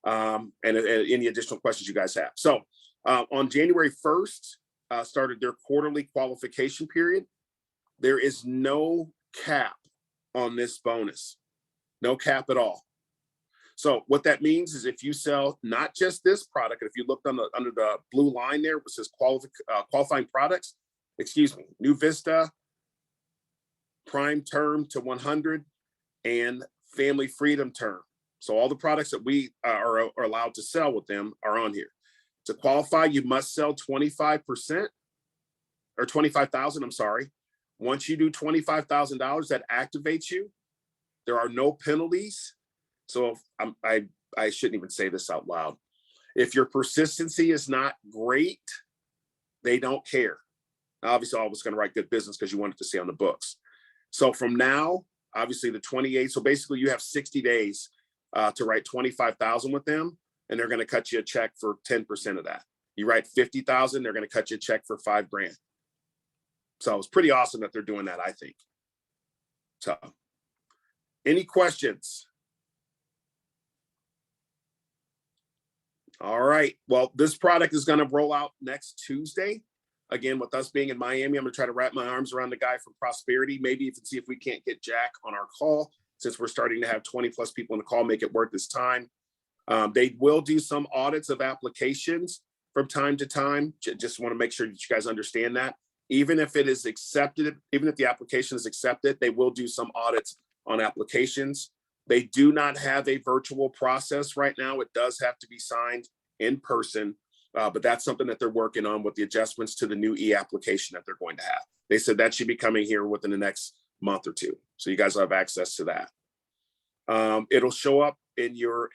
Speaker 1: And any additional questions you guys have. So on January 1st, started their quarterly qualification period. There is no cap on this bonus, no cap at all. So what that means is if you sell not just this product, if you looked under the blue line there, which says qualifying products, New Vista, Prime Term to 100, and Family Freedom Term. So all the products that we are allowed to sell with them are on here. To qualify, you must sell 25% or 25,000, I'm sorry. Once you do $25,000, that activates you. There are no penalties. So I shouldn't even say this out loud. If your persistency is not great, they don't care. Obviously, I was going to write good business because you wanted to see on the books. So from now, obviously the 28th, so basically you have 60 days to write 25,000 with them, and they're going to cut you a check for 10% of that. You write 50,000, they're going to cut you a check for $5,000. So it's pretty awesome that they're doing that, I think. So any questions? All right. Well, this product is going to roll out next Tuesday. Again, with us being in Miami, I'm going to try to wrap my arms around the guy from Prosperity, maybe even see if we can't get Jack on our call, since we're starting to have 20 plus people on the call, make it worth this time. They will do some audits of applications from time to time. Just want to make sure that you guys understand that. Even if it is accepted, even if the application is accepted, they will do some audits on applications. They do not have a virtual process right now. It does have to be signed in person, but that's something that they're working on with the adjustments to the new e-application that they're going to have. They said that should be coming here within the next month or two. So you guys will have access to that. It'll show up in your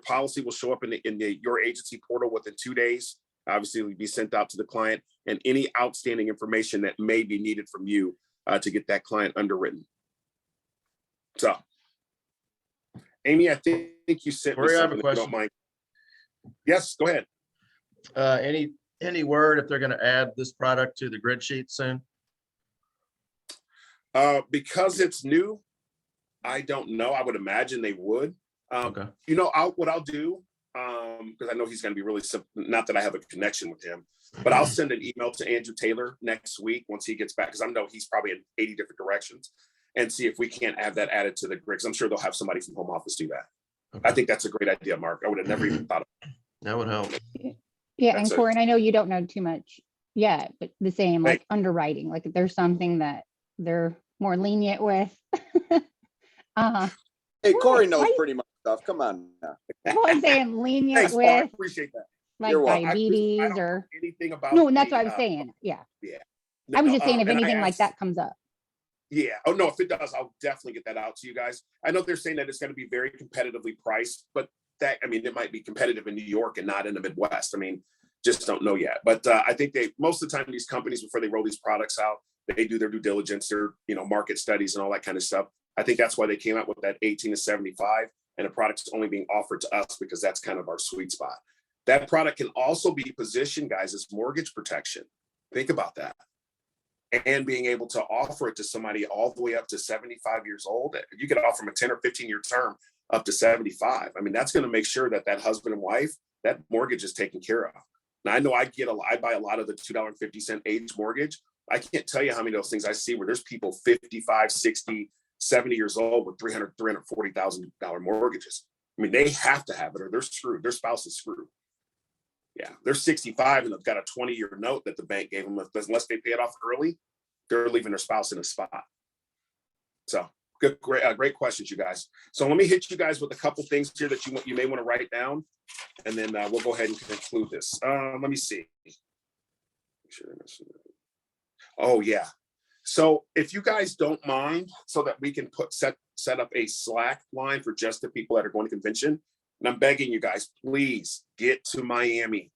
Speaker 1: policy will show up in your agency portal within 2 days. Obviously, it will be sent out to the client, and any outstanding information that may be needed from you to get that client underwritten. So, Amy, I think you sent me
Speaker 3: Corey, I have
Speaker 1: something,
Speaker 3: a
Speaker 1: if you don't mind. Yes, go ahead.
Speaker 3: Any word if they're going to add this product to the grid sheet soon?
Speaker 1: Because it's new, I don't know. I would imagine they would.
Speaker 3: Okay.
Speaker 1: You know, what I'll do, because I know he's going to be really simple. Not that I have a connection with him, but I'll send an email to Andrew Taylor next week once he gets back, because I know he's probably in 80 different directions, and see if we can't have that added to the grid. I'm sure they'll have somebody from home office do that.
Speaker 3: Okay.
Speaker 1: I think that's a great idea, Mark. I would have never even thought of it.
Speaker 3: That would help.
Speaker 8: Yeah,
Speaker 1: That's
Speaker 8: and Corin, I know you don't know too much yet, but the same, like underwriting, like if there's something that they're more lenient with.
Speaker 10: Hey, Corey knows
Speaker 8: Right.
Speaker 10: pretty much stuff. Come on now.
Speaker 8: Well, I'm saying lenient
Speaker 1: Thanks, Mark. I
Speaker 8: with
Speaker 1: appreciate that.
Speaker 8: like
Speaker 10: You're welcome.
Speaker 1: I
Speaker 8: diabetes
Speaker 1: don't know
Speaker 8: or,
Speaker 1: anything about
Speaker 8: no, and that's
Speaker 1: the,
Speaker 8: what I was saying. Yeah.
Speaker 1: Yeah.
Speaker 8: I was just saying if
Speaker 1: And I
Speaker 8: anything like
Speaker 1: asked-
Speaker 8: that comes up.
Speaker 1: Yeah. Oh, no, if it does, I'll definitely get that out to you guys. I know they're saying that it's going to be very competitively priced, but it might be competitive in New York and not in the Midwest. I mean, just don't know yet. But I think most of the time, these companies, before they roll these products out, They do their due diligence, their, market studies and all that kind of stuff. I think that's why they came out with that 18 to 75, and the product's only being offered to us because that's kind of our sweet spot. That product can also be positioned, guys, as mortgage protection. Think about that. And being able to offer it to somebody all the way up to 75 years old. You could offer them a 10 or 15-year term up to 75. I mean, that's going to make sure that that husband and wife, that mortgage is taken care of. Now, I know I buy a lot of the $2.50 age mortgage. I can't tell you how many of those things I see where there's people 55, 60, 70 years old with $300,000, $340,000 mortgages. I mean, they have to have it or they're screwed. Their spouse is screwed. Yeah, they're 65 and they've got a 20-year note that the bank gave them. Unless they pay it off early, they're leaving their spouse in a spot. So great questions, you guys. So let me hit you guys with a couple things here that you may want to write down, and then we'll go ahead and conclude this. Let me see. Oh yeah. So if you guys don't mind, so that we can set up a Slack line for just the people that are going to convention. And I'm begging you guys, please get to Miami.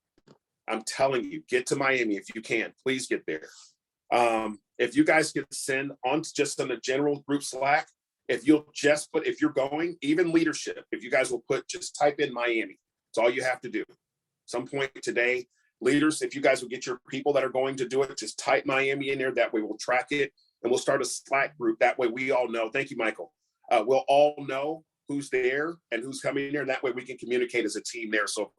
Speaker 1: I'm telling you, get to Miami if you can. Please get there. If you guys could send on just on the general group Slack, if you'll just put, if you're going, even leadership, if you guys will just type in Miami. It's all you have to do. Some point today, leaders, if you guys will get your people that are going to do it, just type Miami in there. That way we'll track it and we'll start a Slack group. That way we all know. Thank you, Michael. We'll all know who's there and who's coming in there. And that way we can communicate as a team there. So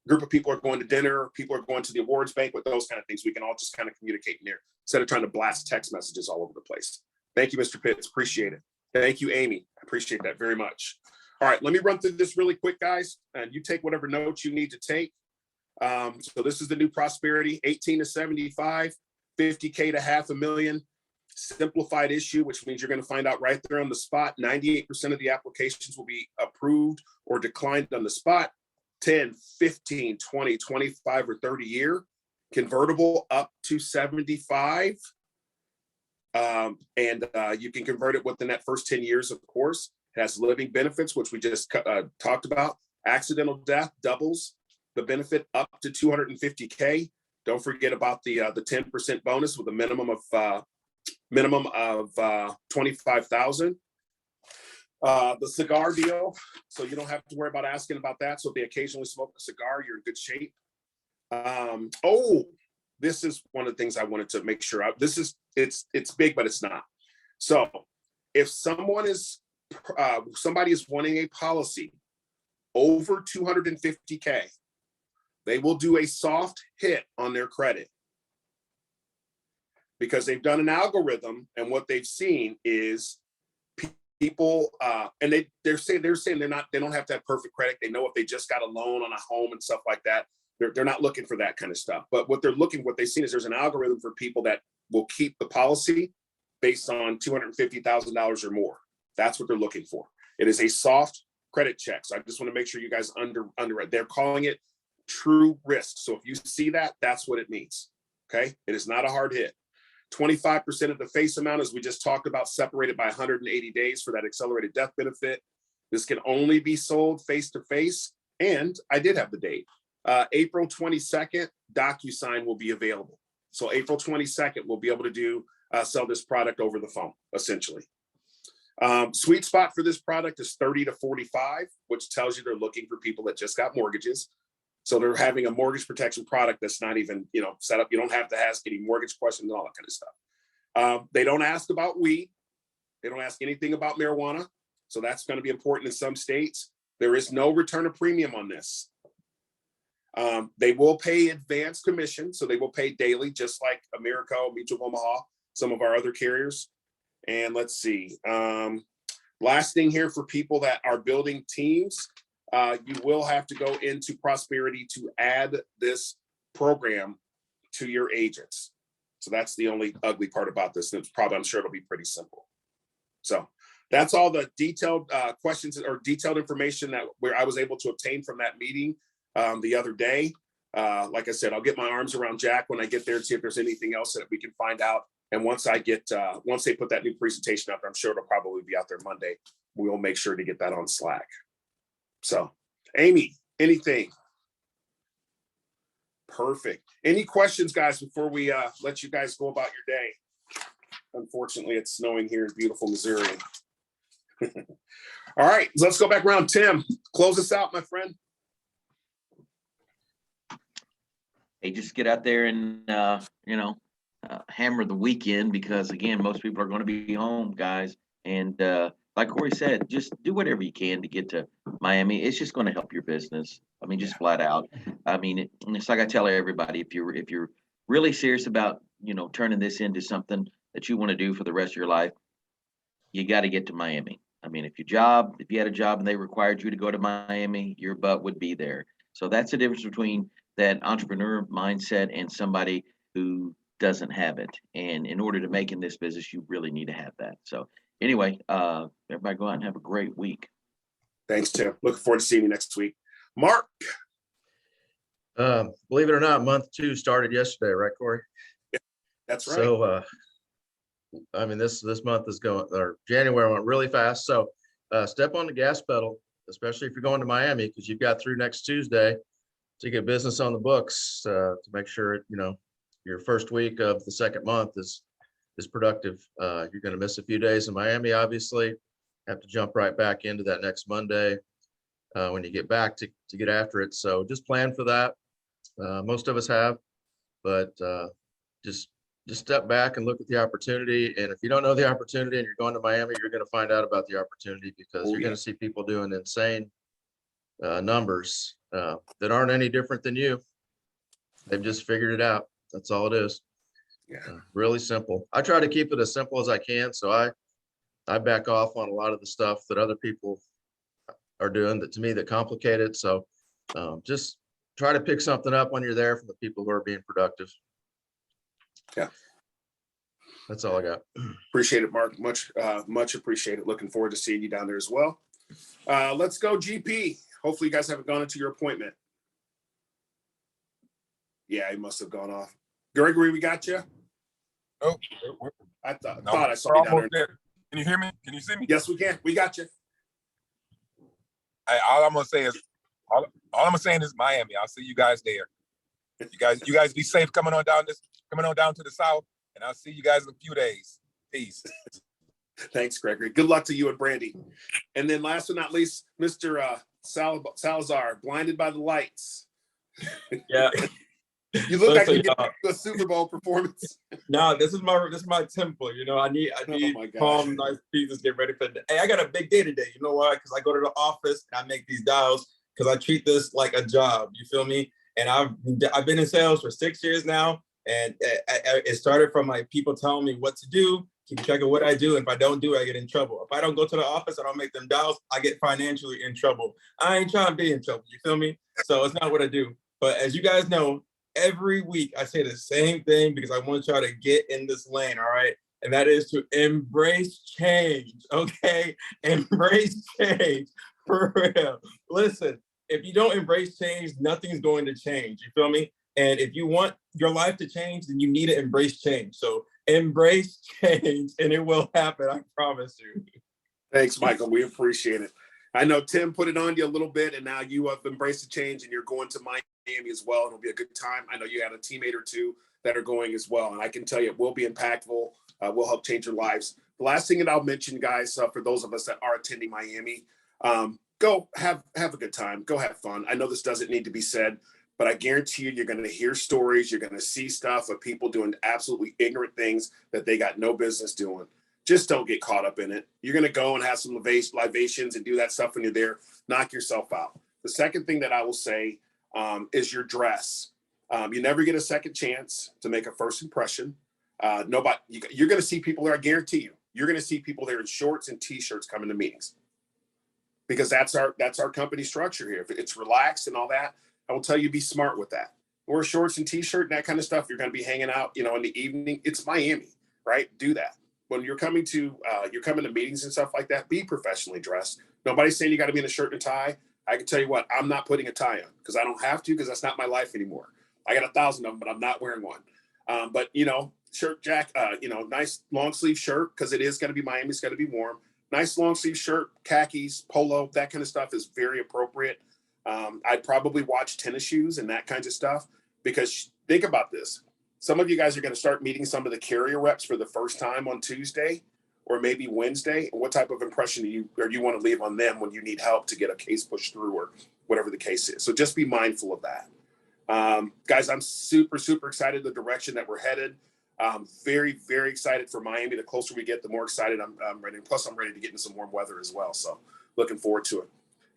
Speaker 1: a group of people are going to dinner, people are going to the awards banquet, those kind of things. We can all just kind of communicate in there instead of trying to blast text messages all over the place. Thank you, Mr. Pitts. Appreciate it. Thank you, Amy. I appreciate that very much. All right, let me run through this really quick, guys. And you take whatever notes you need to take. So this is the new prosperity, 18 to 75, 50K to $500,000. Simplified issue, which means you're going to find out right there on the spot. 98% of the applications will be approved or declined on the spot. 10, 15, 20, 25, or 30 year. Convertible up to 75. And you can convert it within that first 10 years, of course. It has living benefits, which we just talked about. Accidental death doubles the benefit up to 250K. Don't forget about the 10% bonus with a minimum of 25,000. The cigar deal, so you don't have to worry about asking about that. So if they occasionally smoke a cigar, you're in good shape. This is one of the things I wanted to make sure of. It's big, but it's not. So if somebody is wanting a policy over 250K, they will do a soft hit on their credit because they've done an algorithm, and what they've seen is people, and they're saying they don't have to have perfect credit. They know if they just got a loan on a home and stuff like that, they're not looking for that kind of stuff. But what they've seen is there's an algorithm for people that will keep the policy based on $250,000 or more. That's what they're looking for. It is a soft credit check. So I just want to make sure you guys underwrite. They're calling it true risk. So if you see that, that's what it means. Okay. It is not a hard hit. 25% of the face amount, as we just talked about, separated by 180 days for that accelerated death benefit. This can only be sold face-to-face. And I did have the date. April 22nd, DocuSign will be available. So April 22nd, we'll be able to sell this product over the phone, essentially. Sweet spot for this product is 30 to 45, which tells you they're looking for people that just got mortgages. So they're having a mortgage protection product that's not even, set up. You don't have to ask any mortgage questions and all that kind of stuff. They don't ask about weed. They don't ask anything about marijuana. So that's going to be important in some states. There is no return of premium on this. They will pay advance commission. So they will pay daily, just like Americo, Mutual of Omaha, some of our other carriers. And let's see. Last thing here for people that are building teams. You will have to go into Prosperity to add this program to your agents. So that's the only ugly part about this. And I'm sure it'll be pretty simple. So that's all the detailed questions or detailed information where I was able to obtain from that meeting the other day. Like I said, I'll get my arms around Jack when I get there and see if there's anything else that we can find out. And once they put that new presentation out there, I'm sure it'll probably be out there Monday. We'll make sure to get that on Slack. So, Amy, anything? Perfect. Any questions, guys, before we let you guys go about your day? Unfortunately, it's snowing here in beautiful Missouri. All right, let's go back around. Tim, close us out, my friend.
Speaker 3: Hey, just get out there and, hammer the weekend, because again, most people are going to be home, guys. And like Corey said, just do whatever you can to get to Miami. It's just going to help your business. I mean, just flat out. I mean, it's like I tell everybody, if you're really serious about, turning this into something that you want to do for the rest of your life, you got to get to Miami. I mean, if you had a job and they required you to go to Miami, your butt would be there. So that's the difference between that entrepreneur mindset and somebody who doesn't have it. And in order to make in this business, you really need to have that. So anyway, everybody go out and have a great week.
Speaker 1: Thanks, Tim. Looking forward to seeing you next week. Mark.
Speaker 4: Believe it or not, month 2 started yesterday, right, Corey?
Speaker 1: Yeah, that's right.
Speaker 4: So, I mean, this month is going, or January went really fast. So step on the gas pedal, especially if you're going to Miami, because you've got through next Tuesday to get business on the books, to make sure, your first week of the second month is productive. You're going to miss a few days in Miami, obviously. Have to jump right back into that next Monday when you get back to get after it. So just plan for that. Most of us have, but just step back and look at the opportunity. And if you don't know the opportunity and you're going to Miami, you're going to find out about the opportunity, because you're going to see people doing insane numbers that aren't any different than you. They've just figured it out. That's all it is.
Speaker 1: Yeah.
Speaker 4: Really simple. I try to keep it as simple as I can. So I back off on a lot of the stuff that other people are doing that, to me, that complicate it. So just try to pick something up when you're there from the people who are being productive.
Speaker 1: Yeah.
Speaker 4: That's all I got.
Speaker 1: Appreciate it, Mark. Much appreciate it. Looking forward to seeing you down there as well. Let's go, GP. Hopefully you guys haven't gone into your appointment. Yeah, he must have gone off. Gregory, we got you.
Speaker 6: Oh,
Speaker 1: I thought I saw you down there.
Speaker 6: Can you hear me? Can you see me?
Speaker 1: Yes, we can. We got you.
Speaker 6: All I'm gonna say is Miami. I'll see you guys there. You guys be safe coming on down to the south, and I'll see you guys in a few days. Peace.
Speaker 1: Thanks, Gregory. Good luck to you and Brandy. And then last but not least, Mr. Salazar, blinded by the lights.
Speaker 7: Yeah.
Speaker 1: You look like you get a Super Bowl performance.
Speaker 7: No, this is my temple. I need calm, nice pieces, get ready for the day. Hey, I got a big day today. You know why? Because I go to the office and I make these dials, because I treat this like a job. You feel me? And I've been in sales for 6 years now, and it started from like people telling me what to do, keep track of what I do. And if I don't do it, I get in trouble. If I don't go to the office, I don't make them dials, I get financially in trouble. I ain't trying to be in trouble. You feel me? So it's not what I do. But as you guys know, every week I say the same thing, because I want y'all to get in this lane, all right? And that is to embrace change, okay? Embrace change, for real. Listen, if you don't embrace change, nothing's going to change, you feel me? And if you want your life to change, then you need to embrace change. So embrace change, and it will happen, I promise you.
Speaker 1: Thanks, Michael. We appreciate it. I know Tim put it on you a little bit, and now you have embraced the change and you're going to Miami as well. It'll be a good time. I know you had a teammate or two that are going as well. And I can tell you it will be impactful. Will help change your lives. The last thing that I'll mention, guys, for those of us that are attending Miami, go have a good time. Go have fun. I know this doesn't need to be said, but I guarantee you're going to hear stories. You're going to see stuff of people doing absolutely ignorant things that they got no business doing. Just don't get caught up in it. You're going to go and have some libations and do that stuff when you're there. Knock yourself out. The second thing that I will say is your dress. You never get a second chance to make a first impression. You're going to see people there. I guarantee you, you're going to see people there in shorts and t-shirts coming to meetings, because that's our company structure here. If it's relaxed and all that, I will tell you, be smart with that. Wear shorts and t-shirt and that kind of stuff. You're going to be hanging out, in the evening. It's Miami, right? Do that. When you're coming to meetings and stuff like that, be professionally dressed. Nobody's saying you got to be in a shirt and a tie. I can tell you what, I'm not putting a tie on, because I don't have to, because that's not my life anymore. I got 1,000 of them, but I'm not wearing one. But shirt, nice long sleeve shirt, because it is going to be Miami. It's going to be warm. Nice long sleeve shirt, khakis, polo, that kind of stuff is very appropriate. I'd probably watch tennis shoes and that kind of stuff, because think about this. Some of you guys are going to start meeting some of the carrier reps for the first time on Tuesday or maybe Wednesday. What type of impression do you want to leave on them when you need help to get a case pushed through or whatever the case is? So just be mindful of that. Guys, I'm super, super excited the direction that we're headed. Very, very excited for Miami. The closer we get, the more excited I'm ready. Plus, I'm ready to get into some warm weather as well. So looking forward to it.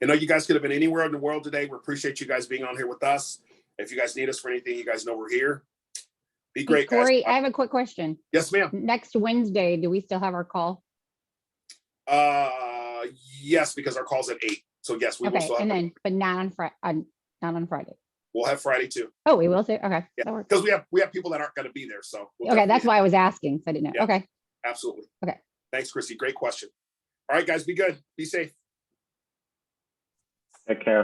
Speaker 1: I know you guys could have been anywhere in the world today. We appreciate you guys being on here with us. If you guys need us for anything, you guys know we're here. Be great, guys.
Speaker 8: Corey, I have a quick question.
Speaker 1: Yes, ma'am.
Speaker 8: Next Wednesday, do we still have our call?
Speaker 1: Yes, because our call's at 8. So yes, we will
Speaker 8: Okay,
Speaker 1: still have.
Speaker 8: and then, but not on Friday.
Speaker 1: We'll have Friday too.
Speaker 8: Oh, we will too? Okay.
Speaker 1: Yeah,
Speaker 8: That works.
Speaker 1: because we have people that aren't going to be there. So we'll
Speaker 8: Okay, that's
Speaker 1: definitely-
Speaker 8: why I was asking. So I didn't know.
Speaker 1: Yeah.
Speaker 8: Okay.
Speaker 1: Absolutely.
Speaker 8: Okay.
Speaker 1: Thanks, Chrissy. Great question. All right, guys, be good. Be safe.
Speaker 11: Take care.